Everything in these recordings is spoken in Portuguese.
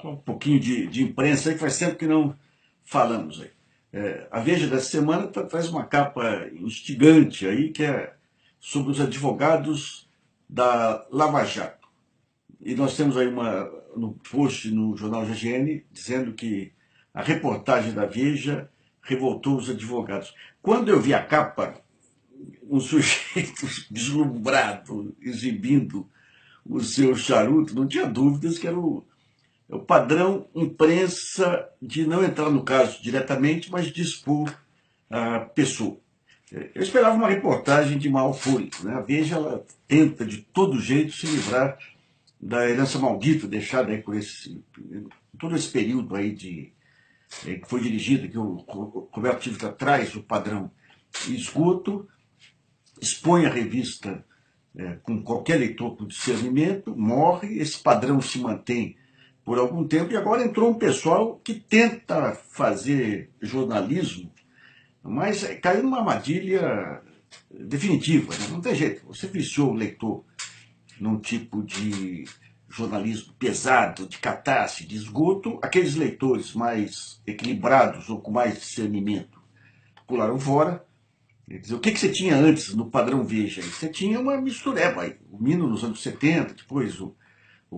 Um pouquinho de imprensa aí, que faz tempo que não falamos aí. A Veja dessa semana traz uma capa instigante aí, que é sobre os advogados da Lava Jato. E nós temos aí no post no jornal GGN dizendo que a reportagem da Veja revoltou os advogados. Quando eu vi a capa, um sujeito deslumbrado, exibindo o seu charuto, não tinha dúvidas que era o padrão imprensa de não entrar no caso diretamente, mas de expor a pessoa. Eu esperava uma reportagem de mau fôlego, né? A Veja ela tenta de todo jeito se livrar da herança maldita deixada aí por todo esse período aí que foi dirigido, que o Roberto Tivita traz o padrão esgoto, expõe a revista com qualquer leitor com discernimento, morre, esse padrão se mantém por algum tempo, e agora entrou um pessoal que tenta fazer jornalismo, mas caiu numa armadilha definitiva, né? Não tem jeito. Você viciou o leitor num tipo de jornalismo pesado, de catástrofe, de esgoto, aqueles leitores mais equilibrados ou com mais discernimento pularam fora. Quer dizer, o que você tinha antes no padrão Veja? Você tinha uma mistureba aí. O Mino nos anos 70, depois o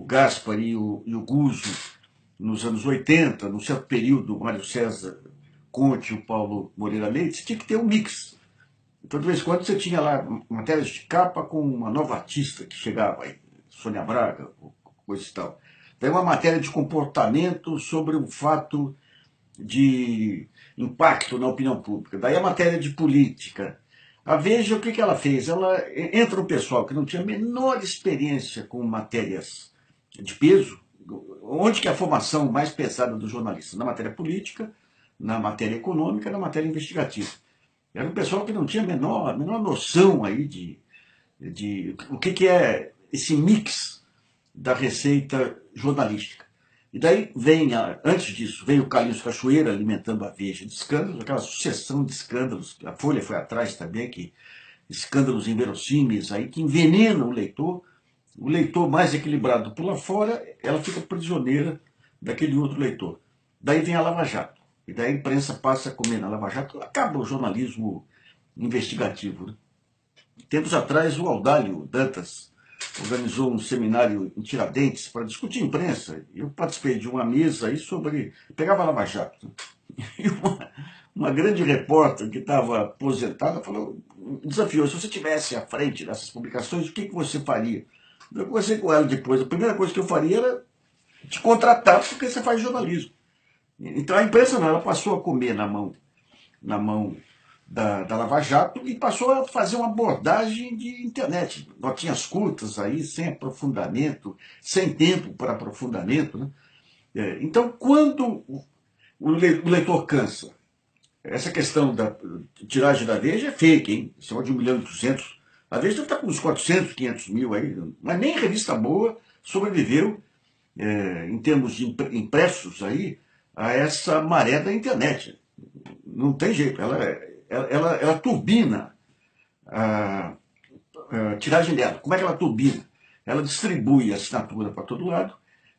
Gaspar e o Guzzo nos anos 80, num certo período, o Mário César Conte e o Paulo Moreira Leite, você tinha que ter um mix. Então, de vez em quando, você tinha lá matérias de capa com uma nova artista que chegava aí, Sônia Braga, coisa e tal. Daí uma matéria de comportamento sobre um fato de impacto na opinião pública. Daí a matéria de política. A Veja, o que ela fez? Ela entra no pessoal que não tinha a menor experiência com matérias de peso, onde que é a formação mais pesada do jornalista? Na matéria política, na matéria econômica, na matéria investigativa. Era um pessoal que não tinha a menor noção aí de o que é esse mix da receita jornalística. E daí antes disso, veio o Carlinhos Cachoeira alimentando a Veja de escândalos, aquela sucessão de escândalos, a Folha foi atrás também, que escândalos inverossímeis aí, que envenenam o leitor mais equilibrado pula fora, ela fica prisioneira daquele outro leitor. Daí vem a Lava Jato, e daí a imprensa passa a comer na Lava Jato, acaba o jornalismo investigativo, né? Tempos atrás, o Audálio Dantas organizou um seminário em Tiradentes para discutir imprensa. Eu participei de uma mesa aí sobre. Pegava a Lava Jato. E uma grande repórter que estava aposentada falou, desafiou, se você tivesse à frente dessas publicações, o que você faria? Eu conversei com ela depois. A primeira coisa que eu faria era te contratar porque você faz jornalismo. Então a imprensa não, ela passou a comer na mão da Lava Jato e passou a fazer uma abordagem de internet. Notinhas curtas aí, sem aprofundamento, sem tempo para aprofundamento, né? Então, quando o leitor cansa, essa questão da tiragem da Veja é fake, hein? São de 1.200.000. A Veja deve estar com uns 400, 500 mil aí, mas nem revista boa sobreviveu, em termos de impressos aí, a essa maré da internet. Não tem jeito, ela turbina a tiragem dela. Como é que ela turbina? Ela distribui a assinatura para todo lado,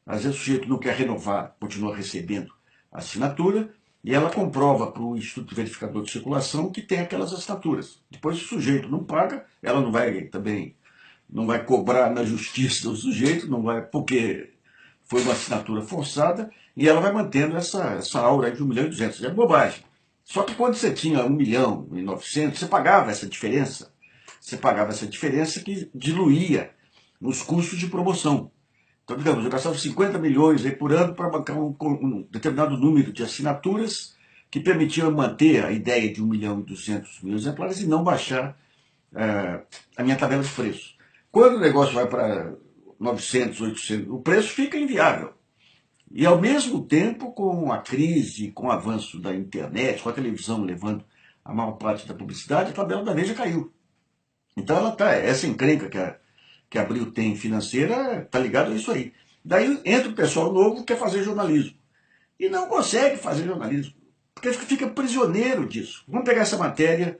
às vezes o sujeito não quer renovar, continua recebendo a assinatura, e ela comprova para o Instituto Verificador de Circulação que tem aquelas assinaturas. Depois, se o sujeito não paga, ela não vai também, não vai cobrar na justiça do sujeito, não vai, porque foi uma assinatura forçada, e ela vai mantendo essa aura de 1.200.000. É bobagem. Só que quando você tinha 1.900.000, você pagava essa diferença. Você pagava essa diferença que diluía nos custos de promoção. Então, digamos, eu gastava 50 milhões aí por ano para bancar um determinado número de assinaturas que permitiam manter a ideia de 1.200.000 exemplares e não baixar a minha tabela de preço. Quando o negócio vai para 900, 800, o preço fica inviável. E, ao mesmo tempo, com a crise, com o avanço da internet, com a televisão levando a maior parte da publicidade, a tabela da Veja caiu. Então, essa encrenca que a Abril tem financeira está ligada a isso aí. Daí entra o pessoal novo que quer fazer jornalismo. E não consegue fazer jornalismo, porque fica prisioneiro disso. Vamos pegar essa matéria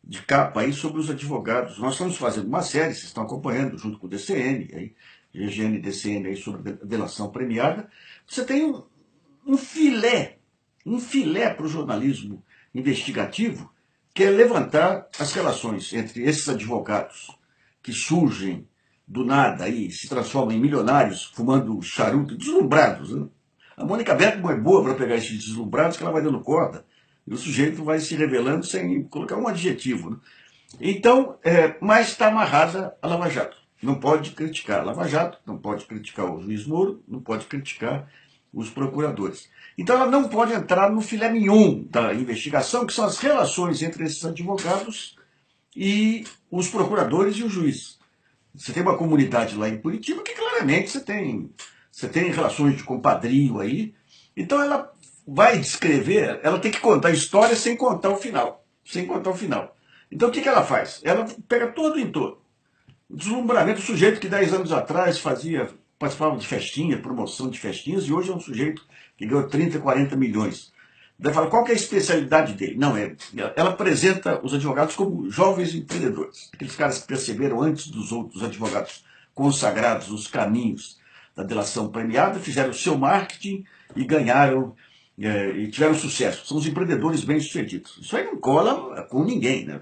de capa aí sobre os advogados. Nós estamos fazendo uma série, vocês estão acompanhando, junto com o DCN, aí, GGN e DCN aí sobre a delação premiada. Você tem um filé para o jornalismo investigativo, que é levantar as relações entre esses advogados que surgem do nada aí, se transformam em milionários, fumando charuto, deslumbrados. Né? A Mônica Bergman é boa para pegar esses deslumbrados, que ela vai dando corda, e o sujeito vai se revelando sem colocar um adjetivo. Né? Então, mas está amarrada a Lava Jato. Não pode criticar a Lava Jato, não pode criticar o juiz Moro, não pode criticar os procuradores. Então ela não pode entrar no filé mignon da investigação, que são as relações entre esses advogados e os procuradores e o juiz. Você tem uma comunidade lá em Curitiba que claramente você tem relações de compadrio aí. Então ela vai descrever, ela tem que contar a história sem contar o final. Sem contar o final. Então o que ela faz? Ela pega todo o entorno. O deslumbramento do sujeito que 10 anos atrás participava de festinha, promoção de festinhas, e hoje é um sujeito que ganhou 30, 40 milhões. Daí fala, qual que é a especialidade dele? Não, ela apresenta os advogados como jovens empreendedores. Aqueles caras que perceberam antes dos outros advogados consagrados os caminhos da delação premiada, fizeram o seu marketing e ganharam, e tiveram sucesso. São os empreendedores bem-sucedidos. Isso aí não cola com ninguém, né?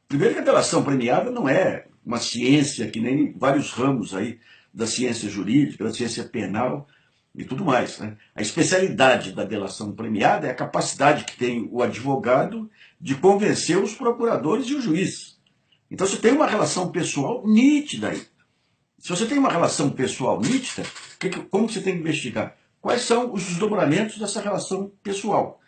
Primeiro que a delação premiada não é uma ciência que nem vários ramos aí da ciência jurídica, da ciência penal e tudo mais. Né? A especialidade da delação premiada é a capacidade que tem o advogado de convencer os procuradores e o juiz. Então você tem uma relação pessoal nítida aí. Se você tem uma relação pessoal nítida, como você tem que investigar? Quais são os desdobramentos dessa relação pessoal?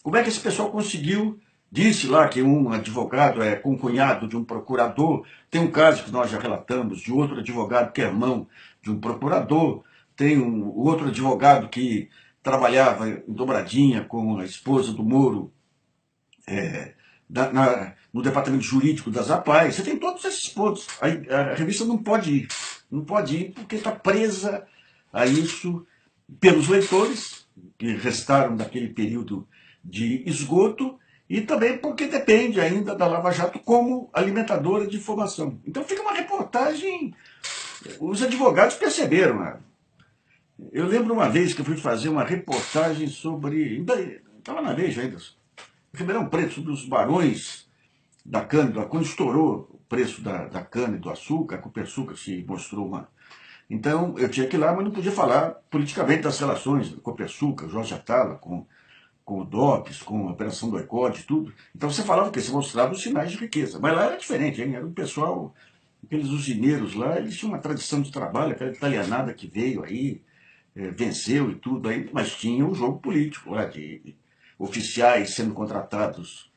Como é que esse pessoal conseguiu? Disse lá que um advogado é concunhado de um procurador. Tem um caso que nós já relatamos de outro advogado que é irmão de um procurador. Tem um outro advogado que trabalhava em dobradinha com a esposa do Moro no departamento jurídico das APAES. Você tem todos esses pontos. A revista não pode ir. Não pode ir porque está presa a isso pelos leitores que restaram daquele período de esgoto, e também porque depende ainda da Lava Jato como alimentadora de informação. Então fica uma reportagem, os advogados perceberam. Né? Eu lembro uma vez que eu fui fazer uma reportagem sobre, estava na Veja ainda, Ribeirão Preto, sobre os barões da cana, quando estourou o preço da cana e do açúcar, a Copersucar se mostrou uma... Então eu tinha que ir lá, mas não podia falar politicamente das relações da Copersucar, Jorge Atala, com o DOPS, com a operação do ECOD e tudo. Então você falava o quê? Você mostrava os sinais de riqueza. Mas lá era diferente, hein? Era um pessoal, aqueles usineiros lá, eles tinham uma tradição de trabalho, aquela italianada que veio aí, venceu e tudo aí, mas tinha um jogo político lá, de oficiais sendo contratados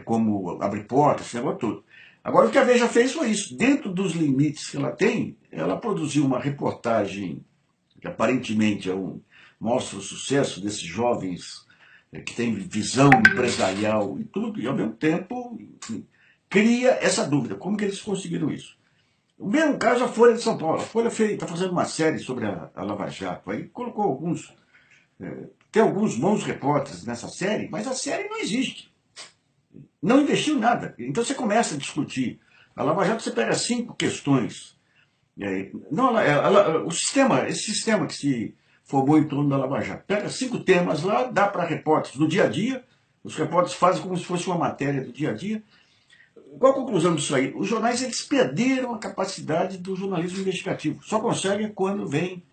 como abre portas, esse negócio todo. Agora o que a Veja fez foi isso. Dentro dos limites que ela tem, ela produziu uma reportagem que aparentemente mostra o sucesso desses jovens que tem visão empresarial e tudo, e ao mesmo tempo cria essa dúvida, como que eles conseguiram isso? O mesmo caso a Folha de São Paulo. A Folha está fazendo uma série sobre a Lava Jato, aí colocou tem alguns bons repórteres nessa série, mas a série não existe. Não investiu nada. Então você começa a discutir. A Lava Jato, você pega 5 questões. Esse sistema que se formou em torno da Lava Jato. Pega 5 temas lá, dá para repórteres do dia a dia, os repórteres fazem como se fosse uma matéria do dia a dia. Qual a conclusão disso aí? Os jornais eles perderam a capacidade do jornalismo investigativo. Só conseguem quando vem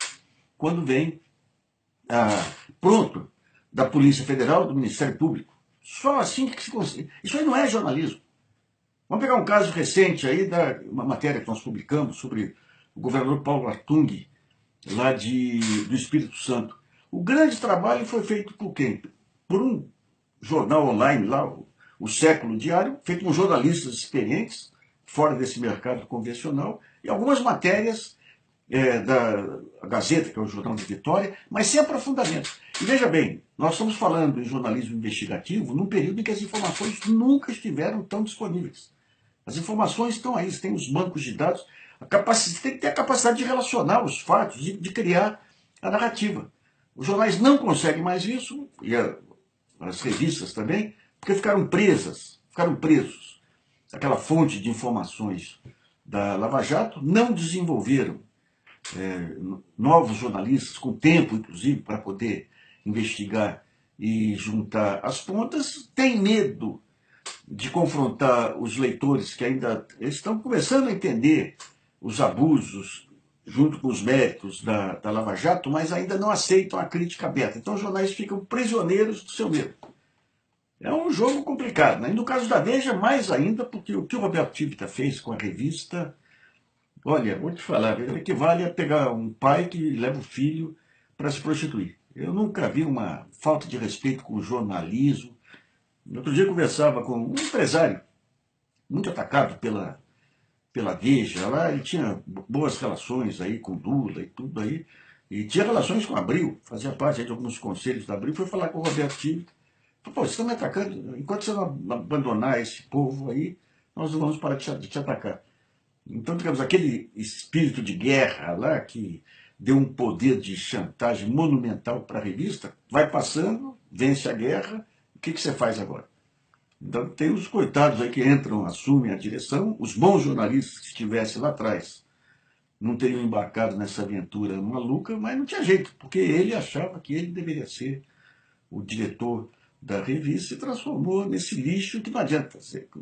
pronto da Polícia Federal, do Ministério Público. Só assim que se consegue. Isso aí não é jornalismo. Vamos pegar um caso recente aí, uma matéria que nós publicamos sobre o governador Paulo Artung, lá do Espírito Santo. O grande trabalho foi feito por quem? Por um jornal online lá, o Século Diário, feito por jornalistas experientes, fora desse mercado convencional, e algumas matérias da Gazeta, que é o jornal de Vitória, mas sem aprofundamento. E veja bem, nós estamos falando em jornalismo investigativo num período em que as informações nunca estiveram tão disponíveis. As informações estão aí, você tem os bancos de dados, tem que ter a capacidade de relacionar os fatos, de criar a narrativa. Os jornais não conseguem mais isso, e as revistas também, porque ficaram presas ficaram presos. Aquela fonte de informações da Lava Jato, não desenvolveram novos jornalistas, com tempo, inclusive, para poder investigar e juntar as pontas, tem medo de confrontar os leitores que ainda estão começando a entender os abusos junto com os méritos da Lava Jato, mas ainda não aceitam a crítica aberta. Então os jornais ficam prisioneiros do seu medo. É um jogo complicado, né? E no caso da Veja, mais ainda, porque o que o Roberto Tivita fez com a revista, olha, vou te falar, equivale a pegar um pai que leva o filho para se prostituir. Eu nunca vi uma falta de respeito com o jornalismo. Outro dia eu conversava com um empresário, muito atacado pela Veja, lá ele tinha boas relações aí com Lula e tudo aí, e tinha relações com a Abril, fazia parte aí de alguns conselhos da Abril, foi falar com o Roberto Tivita. Falou, pô, vocês estão me atacando, enquanto você não abandonar esse povo aí, nós não vamos parar de te atacar. Então, digamos, aquele espírito de guerra lá, que deu um poder de chantagem monumental para a revista, vai passando, vence a guerra, o que você faz agora? Então, tem os coitados aí que entram, assumem a direção, os bons jornalistas que estivessem lá atrás não teriam embarcado nessa aventura maluca, mas não tinha jeito, porque ele achava que ele deveria ser o diretor da revista, se transformou nesse lixo que não adianta.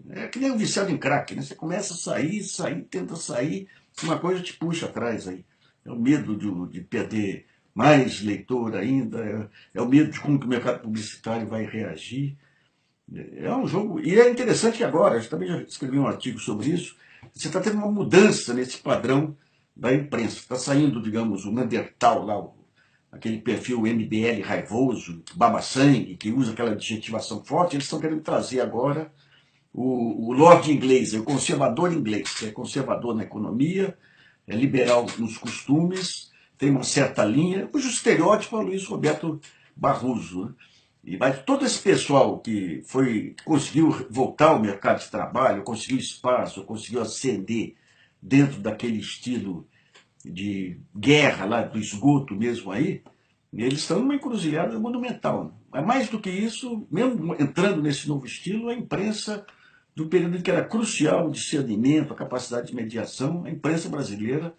É que nem um viciado em crack, né? Você começa a sair, tenta sair, uma coisa te puxa atrás aí. É o medo de perder mais leitor ainda, é o medo de como que o mercado publicitário vai reagir. É um jogo, e é interessante que agora, eu também já escrevi um artigo sobre isso, você está tendo uma mudança nesse padrão da imprensa. Está saindo, digamos, o Neandertal lá, aquele perfil MBL raivoso, baba-sangue, que usa aquela adjetivação forte, eles estão querendo trazer agora o Lorde inglês, o conservador inglês, que é conservador na economia, é liberal nos costumes, tem uma certa linha, cujo estereótipo é o Luiz Roberto Barroso. Né? E mas todo esse pessoal que conseguiu voltar ao mercado de trabalho, conseguiu espaço, conseguiu ascender dentro daquele estilo de guerra lá do esgoto mesmo aí, eles estão numa encruzilhada monumental. Né? Mas mais do que isso, mesmo entrando nesse novo estilo, a imprensa, do período em que era crucial o discernimento, a capacidade de mediação, a imprensa brasileira,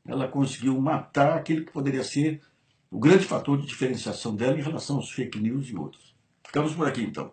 ela conseguiu matar aquele que poderia ser o grande fator de diferenciação dela em relação aos fake news e outros. Ficamos por aqui então.